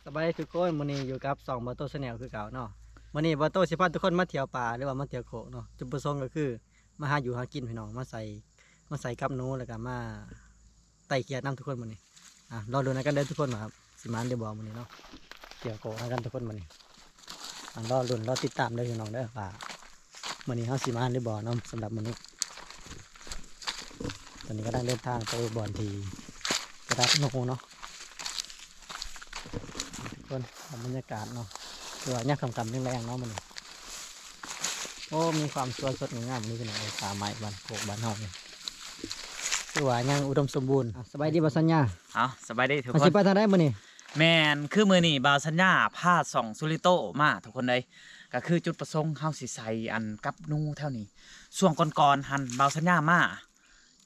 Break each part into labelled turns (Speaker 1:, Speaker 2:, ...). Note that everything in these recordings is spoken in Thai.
Speaker 1: สบายทุกคนมื้อนี้อยู่กับ2 Botto Channel คือเก่าเนาะมื้อนี้ Botto สิพาทุกคนมาเที่ยวป่าหรือว่ามาเที่ยวโขกเนาะจุดประสงค์ก็คือมาหาอยู่หากินพี่น้องมาใส่กับหนูแล้วก็มาไต่เกียรตินํทุกคนมื้อนี้รอดูนะกันเด้อทุกคนว่าครับสิมานได้บ่มื้อนี้เนาะเที่ยวโขกกันทุกคนมื้อนี้รอลุ้นรอติดตามเด้อพี่น้องเด้อว่ามื้อนี้เฮาสิมานได้บ่เนาะสำหรับมื้อนี้ตอนนี้ก็ได้เดินทางไปบ่อนที่กระดับนกเนาะทุกคนบรรยากาศเนาะคือว่าเนี่ยคำแรงๆเนาะมันโอ้มีความสวยสดงามนี่เป็นไงป่าไม้บ้านโขกบ้านเฮาเนี่ยคือว่ายังอุดมสมบูรณ์สบายดีบ่สัญญา
Speaker 2: สบายดีทุก
Speaker 1: มัน
Speaker 2: ค
Speaker 1: สิ
Speaker 2: น
Speaker 1: ไปทางใดมื้อนี้
Speaker 2: แมนคือมือนี่บาวสัญญาพาส่องสุริโตมาทุกคนเลยก็คือจุดประสงค์เฮาสิใส่อันกับนูเท่านี้ช่วงก่อนๆหันบาวสัญญามา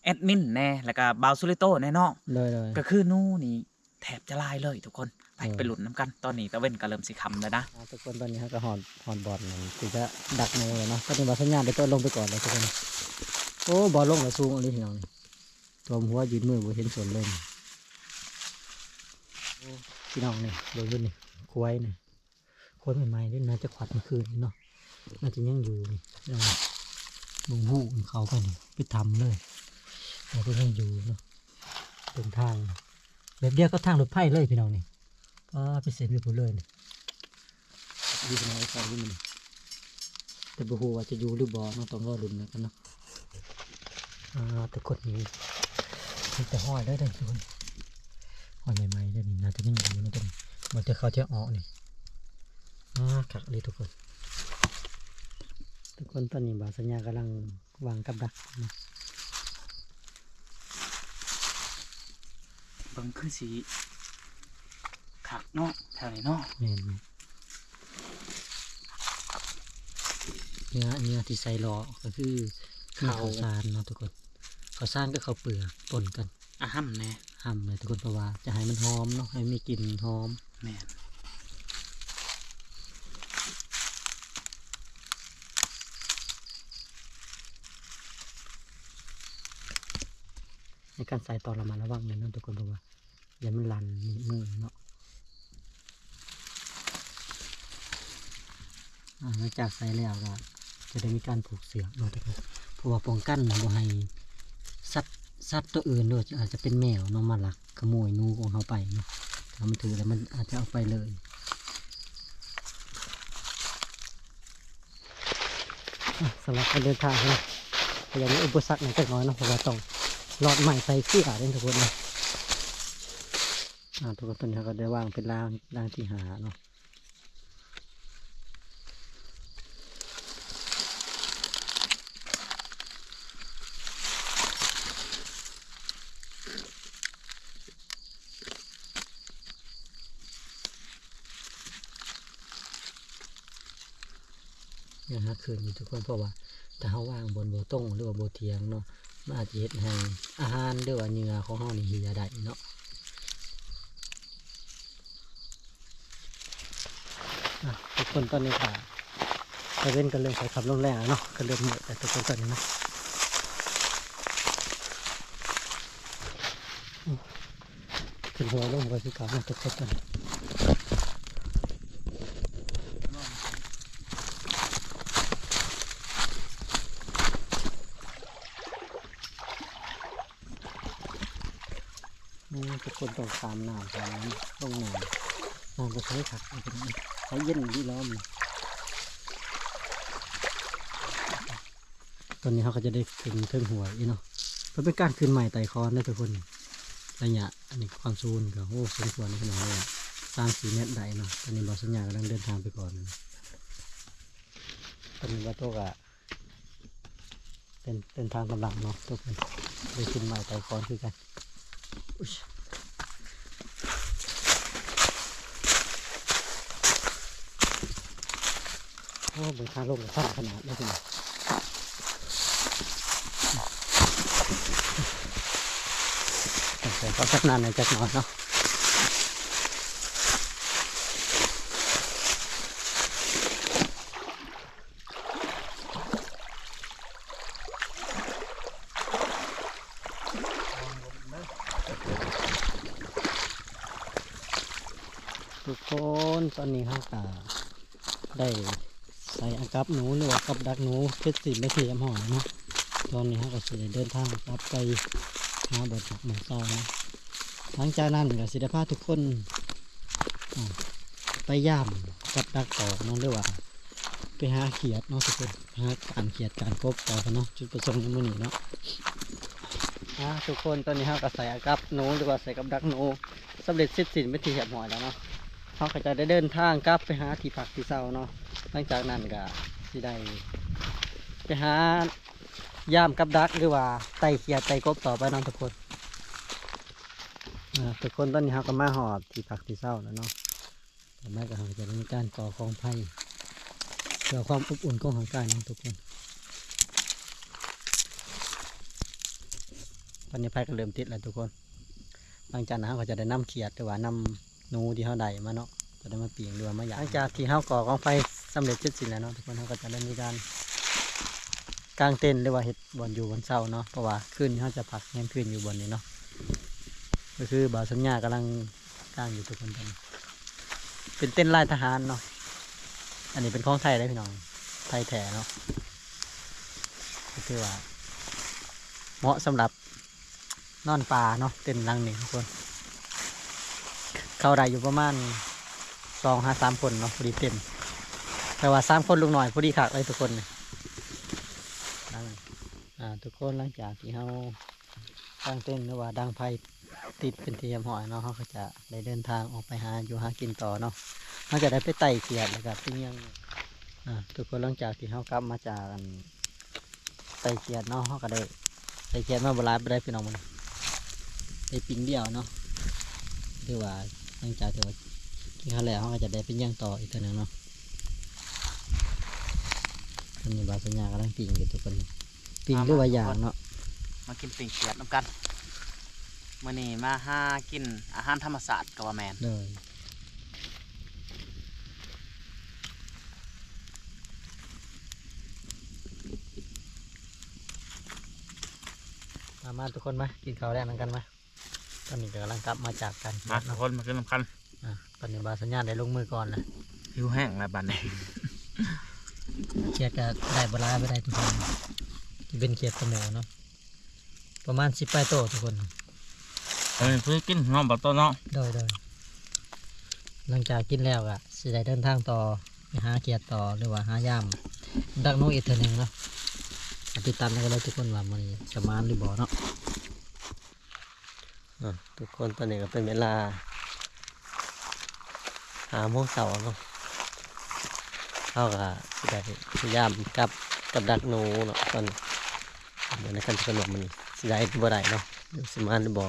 Speaker 2: แอดมินแน่แล้วก็บาวสุริโตแน่นอน
Speaker 1: เลย
Speaker 2: ก็คือนูนี่แทบจะลายเลยทุกคนไปหลุดน้ำกันตอนนี้ตะเว้นก็เริ่มสิคำแล้วนะ
Speaker 1: ทุกคนตอนนี้ฮะก็หอนบอลมันคือจะดักในเลยเนาะก็เป็นบ่สัญญาได้ต้นลงไปก่อนเลยทุกคนโอ้บอลลงแล้วสูงอันนี้พี่น้องนี่ตัวหัวยืนมือบ่เห็นส่วนเลยพี่น้องนี่เบิ่งดูนี่ควายนี่ควายใหม่ๆนี่น่าจะขวัดเมื่อคืนเนาะน่าจะยังอยู่นี่พี่น้องมึงหูเขาไปนี่ไปทำเลยแต่ก็ยังอยู่เนาะเป็นทางแบบเดียวก็ทางรถไฟเลยพี่น้องนี่ไปเสร็จไปพูดเลยนี่ดีขนาดไหนครับที่มันแต่บุหัวจะอยู่หรือบ่เนาะต้องรอลุ้นกันเนาะแต่กดนี้มันจะห้อยได้ทุกคนห้อยใหม่ๆได้นี่น่าจะยังอยู่นะตรงมันจะเข้าจะออกนี่ขักเลยทุกคนตอนนี้บ่าวสัญญากำลังวางกับดักนะ
Speaker 2: เบิ่งคือสีขักเนาะแถวนี้เนาะ
Speaker 1: เนื้อที่ใส่ล้อก็คือข้าวสารเนาะทุกคนข้าวสารก็ข้าวเปลือกปนกัน
Speaker 2: ห้ำแน่
Speaker 1: ห้ำเลยทุกคนเพราะว่าจะให้มันหอมเนาะให้มีกลิ่นหอม
Speaker 2: แม่
Speaker 1: ในการใส่ตอนระมัดระวังเลยเนาะทุกคนเพราะว่าอย่ามันลั่นมือเนาะหลังจากใส่แล้วก็จะได้มีการผูกเสือกเนาะทุกคนเพราะว่าป้องกันบ่ให้สัตว์ตัวอื่นด้วยอาจจะเป็นแมวเนาะมาลักขโมยนูของเขาไปเนาะถ้ามันถือแล้วมันอาจจะเอาไปเลยสำหรับการเดินทางนะอย่างนี้อุปสรรคหน่อยก็น้อยเนาะเพราะว่าต้องหลอดใหม่ใส่ขี้ขาดทุกคนนะทุกคนตอนนี้ก็ได้วางเป็นรางที่หาเนาะนะฮะคืนนี้ทุกคนเพราะว่าถ้าเขาวางบนโบต้งหรือว่าโบเทียงเนาะมันอาจจะเห็ดให้อาหารหรือว่าเหงื่อของเขานี่เหี่ยได้เนาะทุกคนตอนนี้ค่ะไปเล่นกันเลยใส่ขับลงแรงเนาะก็เริ่มเหนื่อยแต่ทุกคนตอนนี้นะขึ้นหัวลงไปที่ขาเนาะทุกคนตอนนี้ทุกคนต้องตามน้ำตามน้ำลงน้ำก็ใช้ขัดใช้เย็นดีล้อมตอนนี้เขาก็จะได้ขึ้นเครื่องหัวอีเนาะเพื่อเป็นการขึ้นใหม่ไต่คอนได้ทุกคนระยะอันนี้ความสูงก็โอ้สมควรขนาดนี้3-4 เมตรได้เนาะตอนนี้บอสัญญากำลังเดินทางไปก่อนตอนนี้ว่าโตกะเป็นทางกำลังเนาะทุกคนได้ขึ้นใหม่ไต่คอนคือกันโอ้บนทางลงสั้นขนาดนี้เลยแต่ใส่ก็สักนานในจักหน่อยเนาะ ทุกคนตอนนี้เขาก็ได้ใส่อากับหนูหรือว่ากับดักหนูเพชรสีไม่เทียมหอยเนาะตอนนี้เขาก็สิได้เดินทางกลับไปหาบ่อผักหมูเศร้านะหลังจากนั้นก็สิได้พาทุกคนไปย่ามกับดักต่อเนาะหรือว่าไปหาเขียดเนาะทุกคนหาการเขียดการกบต่อกันเนาะจุดประสงค์ในมื้อนี้เนาะทุกคนตอนนี้เขาก็ใส่อากับหนูหรือว่าใส่กับดักหนูสำเร็จเสร็จสิ้นไม่ทีเหียบหอยแล้วเนาะเขาก็จะได้เดินทางกลับไปหาที่พักที่เศร้าเนาะหลังจากนั้นก็สิได้ไปหาย่ามกับดักหรือว่าไต่เขียดไต่กบต่อไปเนาะทุกคนทุกคนตอนนี้เขาก็มาหอดที่พักที่เศร้าแล้วเนาะต่อมาก็เขาจะมีการก่อกองไผ่เพื่อความอบอุ่นของร่างกายเนาะทุกคนตอนนี้ไผ่ก็เริ่มติดแล้วทุกคนหลังจากนั้นเขาก็จะได้นำเขียดหรือว่านำหนูที่เขาได้มาเนาะจะได้มาปีงหรือว่ามาหยาหลังจากที่เขาก่อกองไฟสำเร็จเสร็จสิ้นแล้วเนาะทุกคนเขาก็จะได้มีการกางเต็นท์หรือว่าเห็ดบอนอยู่บนเสาเนาะเพราะว่าคืนนี้เขาจะพักแง้มคืนอยู่บนนี้เนาะก็คือบ่าวสัญญากำลังกางอยู่ทุกคนตอนนี้เป็นเต็นท์ลายทหารเนาะอันนี้เป็นของไทยได้พี่น้องไทยแท้เนาะก็คือว่าเหมาะสำหรับนอนป่าเนาะเต็นท์หลังนี้ทุกคนเข้าได้อยู่ประมาณ2-3 คนเนาะพอดีเต็มแต่ว่า3 คนลูกหน่อยพอดีคักเลยทุกคนเลยทุกคนหลังจากที่เขาตั้งเต้นหรือว่าดังไฟติดเป็นที่เรียบร้อยเนาะเขาก็จะได้เดินทางออกไปหาอยู่หากินต่อเนาะเขาจะได้ไปไต่เขียดแล้วก็ปิ้งย่างทุกคนหลังจากที่เขากลับมาจากไต่เขียดเนาะเขาก็ได้ไต่เขียดมาโบราณไปได้พี่น้องมันได้ปิ้งเดียวเนาะคือว่าหลังจากที่ว่ากินข้าวแล้วเขาก็จะได้ปิ้งย่างต่ออีกตัวหนึ่งเนาะตอนนี้บาสัญญากำลังปิ้งอยู่ทุกคนปิ้งหรือว่าอย่างเนาะ
Speaker 2: มากินปิ่งเขียดน้ำกันมื้อนี้มาหากินอาหารธรรมศาสตร์กับว่าแมน
Speaker 1: เลยมาทุกคนไหมกินข้าวแรกนั่งกันไหมตอนนี้กำลังกลับมาจากกัน
Speaker 2: มาทุกคนมากินน้ำกัน
Speaker 1: ตอนนี้บาสัญญาได้ลงมือก่อนนะ
Speaker 2: หิวแห้งแล้วบัดนี้
Speaker 1: เขียดก็ได้บลาไปได้ทุกคนที่เป็นเขียดสมอเนาะประมาณ10 โตทุกคน
Speaker 2: เพื่อกินน้องบัตโตเนาะ
Speaker 1: โดยหลังจากกินแล้วก็สิได้เดินทางต่อไปหาเขียดต่อหรือว่าหาย่ามดักนกอีกเท่านึงเนาะติดตามกันเลยทุกคนว่ามันจะมาหรือบ่เนาะทุกคนตอนนี้ก็เป็นเวลา5 โมงเช้าเนาะเขาก็สิได้พยายามกับดักหนูเนาะตอนเดี๋ยวในขั้นตอนมันสิได้บ่ได้เนาะเดี๋ยวสิมาหรือบ่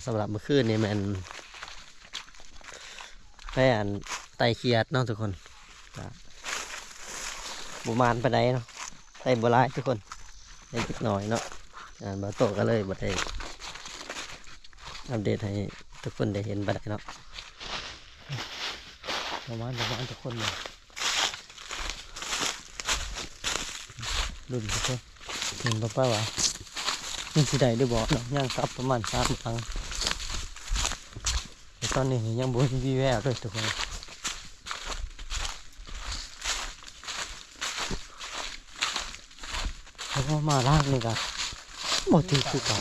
Speaker 1: สำหรับเมื่อคืนนี่แมันแค่ไต่เขียดเนาะทุกคนบุมานไปได้เนาะไต่บัวลายทุกคนได้เล็กน้อยเนาะบาโตก็เลยบัได้อัปเดตให้ทุกคนได้เห็นบัได้เนาะประมาณทุกคนเลยรุ่นทุกคนเห็นป้าวะยังสิได้หรือบ่เนาะย่างกลับประมาณ3 ครั้งตอนนี้ยังบ่มีแววเลยทุกคนแล้วก็มาลากนี่กันหมดที่คือเก่า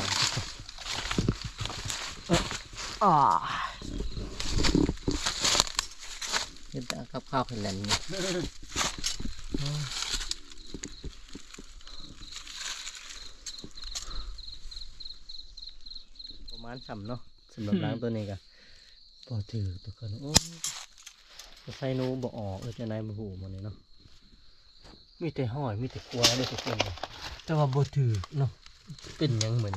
Speaker 1: เห็นแต่กับข้าวเป็นแหล่งนี่ประมาณ3เนาะสำหรับล้างตัวนี้กันพอถือทุกคนโอ้ใส่นูบ่ออกจะไหนมาหูมันนี่เนาะมีแต่ห้อยมีแต่กลัวเลยทุกคนแต่ว่าบ่ถือเนาะเป็นยังเหมือน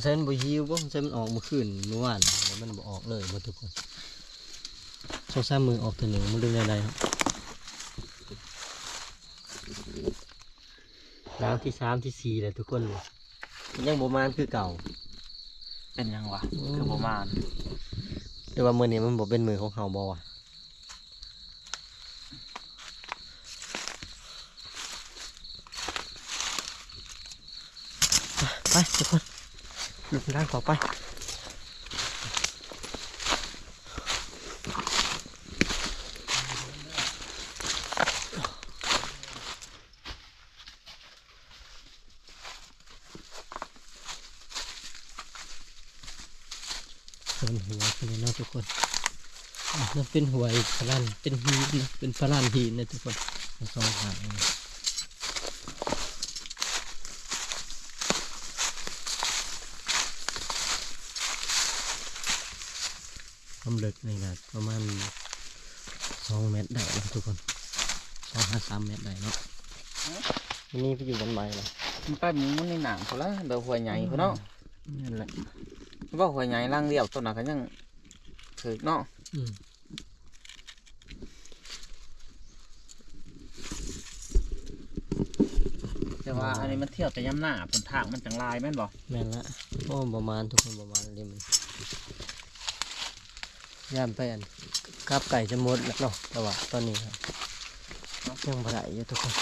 Speaker 1: ใส่มันบ่หิวบ่ใส่มันออกเมื่อคืนเมื่อวานมันบ่ออกเลยบ่ทุกคน2-3 มือออกตัวหนึ่งมันดึงได้ครับล้างที่3ที่4เลยทุกคนเลยยังบ่มานคือเก่า
Speaker 2: เป็นยังวะคือประมาณ
Speaker 1: แต่ว่ามือนี้มันบอกเป็นมือของเขาบอวะไปทุกคนลุกนั่งต่อไป นหัวคนนี้เนาะทุกคนนั่นเป็นหัวอีกพลันเป็นหินเป็นพลันหินนะทุกคนสองหางความลึกนี่นะประมาณ2 เมตรได้นะทุกคน2-3 เมตรได้เนาะวันนี้ไปอยู่บนไม้เลย
Speaker 2: มันไปมันในหนังเขาละเดี๋ยวหัวใหญ่เขาเนาะ
Speaker 1: นั่นแหละ
Speaker 2: ว่าหัวใหญ่ล่างเดียวตัวนั้นก็ยังถือเนาะ
Speaker 1: อืม
Speaker 2: แต่ว่าอันนี้มันเที่ยวแต่ย่ำหน้าผลทางมันจังลายแม่นบ่
Speaker 1: แม่นละโอ้ประมาณทุกคนประมาณนี้มันย่ามไปอันคาบไก่จะหมดแล้วเนาะแต่ว่าตอนนี้ครับยังบ่ได้อยู่ทุกคน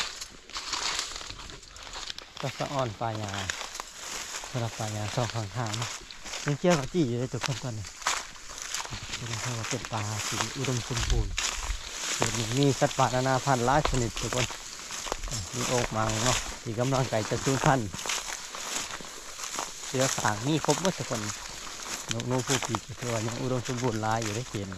Speaker 1: ก็สะอ่อนปลายาสำหรับปลายาสองข้างทางเนาะยังเกี่ยวกับจี้อยู่เลยทุกคนตอนนี้เป็นเพราะว่าเป็นปลาสีอุดมสมบูรณ์เดี๋ยวนี้มีสัตว์ป่านานาพันธุ์หลายชนิดทุกคนมีโอกมังเนาะที่กำลังไก่จะสูญพันธุ์เสือขางนี่ครบหมดทุกคนนกนูผู้ปีกคือว่ายังอุดมสมบูรณ์หลายอยู่ได้เห็น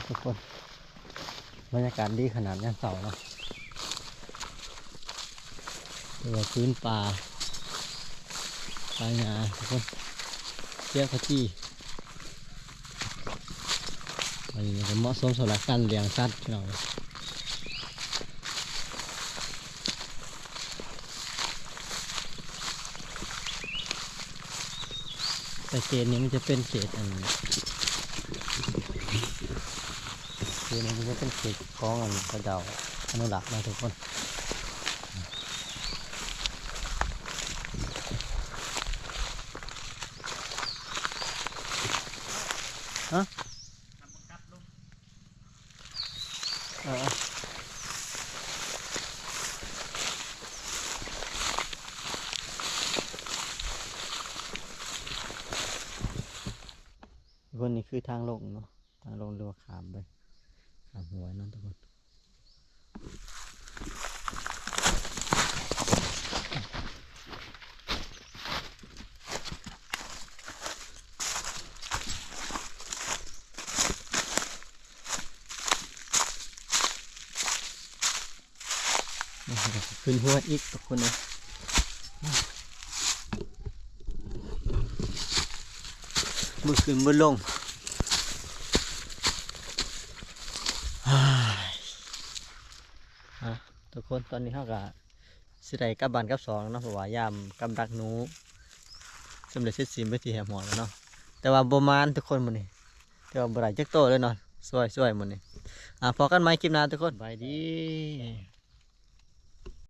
Speaker 1: ทุกคนบรรยากาศดีขนาดนี้เสาเนาะตัวพื้นป่าปลายงาทุกคนเชือกขจี้อันนี้ก็เหมาะสมสำหรับการเลี้ยงสัตว์พี่น้องแต่เขตนี้มันจะเป็นเขตอันเขตนี้มันจะเป็นเขตของอันกระเจ้าอนุรักษ์นะทุกคนฮะคนนี้คือทางลงเนาะทางลงเรือขามไปขามหัวนั่นทุกคนขึ้นหัวอีกทุกคนเลยมือขึ้นมือลงทุกคนตอนนี้เขาก็สิได้กลับบ้านกับสองเนาะเพราะว่ายามกำดักหนูสำเร็จเสร็จสิ้นไปที่แหมหอแล้วเนาะแต่ว่าประมาณทุกคนมันนี่แต่ว่าบ่ได้จักโตเลยเนาะสวยๆมันนี่พอกันไหมคลิปหน้าทุกคนบายดี